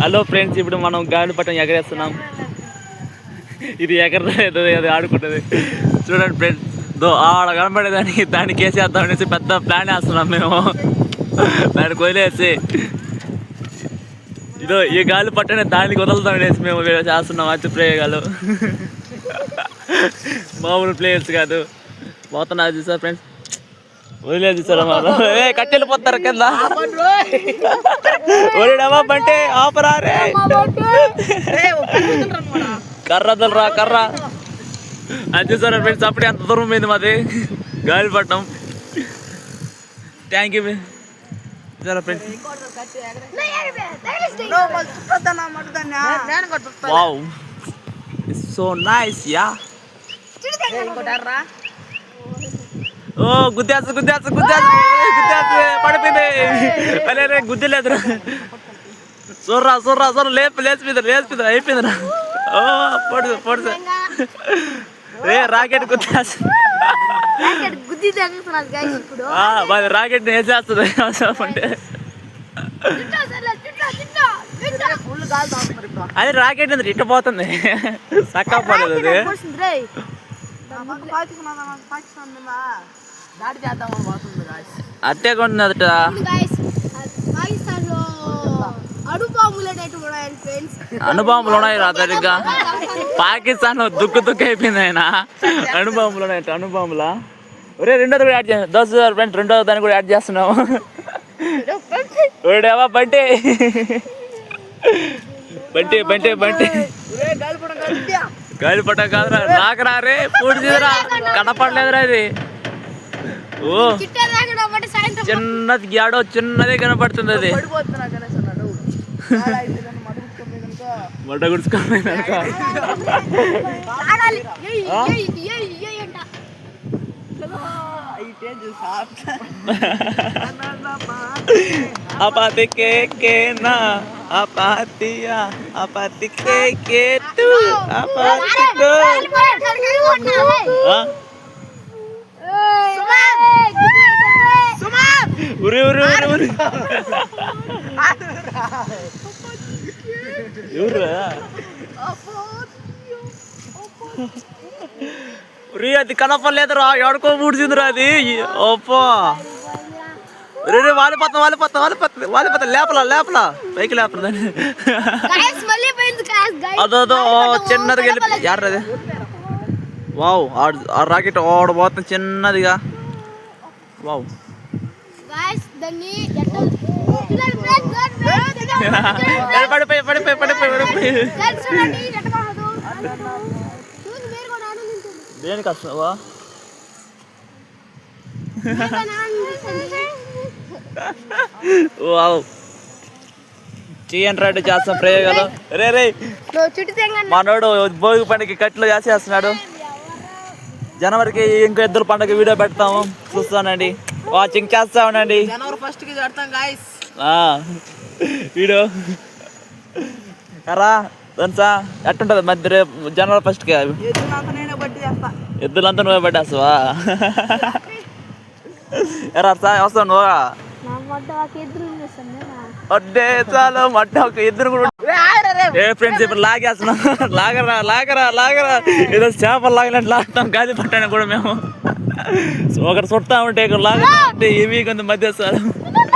Hello friends, ఇప్పుడు మనం గాలిపటం ఎగరేస్తున్నాం. ఇది ఎగరలేదు, అది ఆడుకుంటుంది. చూడండి ఫ్రెండ్స్, ఆడ కనబడేదానికి దానికి వేసేద్దాం అనేసి పెద్ద ప్లాన్ వేస్తున్నాం మేము. దానికి వదిలేసి ఇదో ఈ గాలి పట్టనే దానికి వదులుతాం అనేసి మేము చేస్తున్నాం మంచి ప్రయోగాలు. మామూలు ప్లేయర్స్ కాదు, పోతున్నారు చూసారు ఫ్రెండ్స్. వదిలేదు సార్, కట్టెలు పోతారు కింద. ఒరేడమ్మా బంటే ఆపరారే, కర్ర వదలరా కర్ర. అది చూసారా ఫ్రెండ్స్, అప్పుడే అంత దూరం పోయింది మాది గాలిపట్నం. థ్యాంక్ యూ చూసారా friends. Wow, so nice yeah. ఓ గుద్దేసు గుద్దేసు గుద్దేసు గుద్దేసు పడిపోయింది. అరే గుద్దిలేదురా. చూర్రా చూర్రా చూర్రా, లేచిపోయింది లేచిపోయింది, అయిపోయిందిరా. ఓ పొడుసు పొడుసు, రే రాకెట్ గుద్దేసు. మాది రాకెట్ వేసేస్తుంది అంటే. అది రాకెట్ ఉంది, ఇట్ట పోతుంది, చక్కగా పోలేదు అది. అట్టే కొంటున్నదట. అణుబాంబులు ఉన్నాయి రా సరిగ్గా. పాకిస్తాన్ దుక్కు దుక్కు అయిపోయింది ఆయన. అణుబాంబులు ఉన్నాయి, అణుబాంబులా. ఒరే రెండోది కూడా యాడ్ చేస్తాం, 10,000 ఫ్రెండ్స్. రెండో దాన్ని కూడా యాడ్ చేస్తున్నాము. ఒరేవా బంటి బంటి బంటి బంటి, గాలిపటం కాదురా, రాకరా రే పూడిదిరా, కనపడలేదురా ఇది. ఓ చిన్నది గ్యాడో, చిన్నదే కనపడుతుంది అది. మడ్డ గుడుచుకోలేదనుక. apati ke na apati ya apati ke tu apati ko. Uri uri uri uri. రీ అది కనపడలేదురా, ఎడుకో పూడ్చిందిరా అది. ఓపో రే వాలిపోతాం వాలిపోతాం వాలిపోతుంది వాలిపోతాం, లేపలా లేపలా పైకి లేపల దాన్ని. అదో చిన్నదిగా వెళ్ళి యారది. వావ్, ఆ రాకెట్ ఓడబోతుంది చిన్నదిగా. వావ్, పడిపోయి పడిపోయి పడిపోయి పడిపోయి. దేనికి వస్తావా? చేయండి రెడ్డి, చేస్తాం ప్రయోగాలు. రే రే మనోడు భోగి పండుగకి కట్లు చేసేస్తున్నాడు. జనవరికి ఇంకో ఇద్దరు పండుగ వీడియో పెడతాము, చూస్తానండి, వాచింగ్ చేస్తా ఉండండి. వీడియో కరా తెలుసా ఎట్టుంటది మధ్య జనవరి 1కి ఎద్దులంతా నువ్వే పట్టేస్తావా? ఎరా వస్తావు నువ్వా? వడ్డే చాలు మడ్డ ఒక ఎద్దును కూడా. ఏ ఫ్రెండ్స్ ఇప్పుడు లాగేస్తున్నాం, లాగరా లాగరా లాగరా, ఏదో చేపలు లాగినట్టు లాగుతాం గాలి పట్టాను కూడా మేము. ఒకటి చుడతా ఉంటే ఇక్కడ లాగుతా ఉంటే ఏమీ కొంత మధ్య వస్తారు.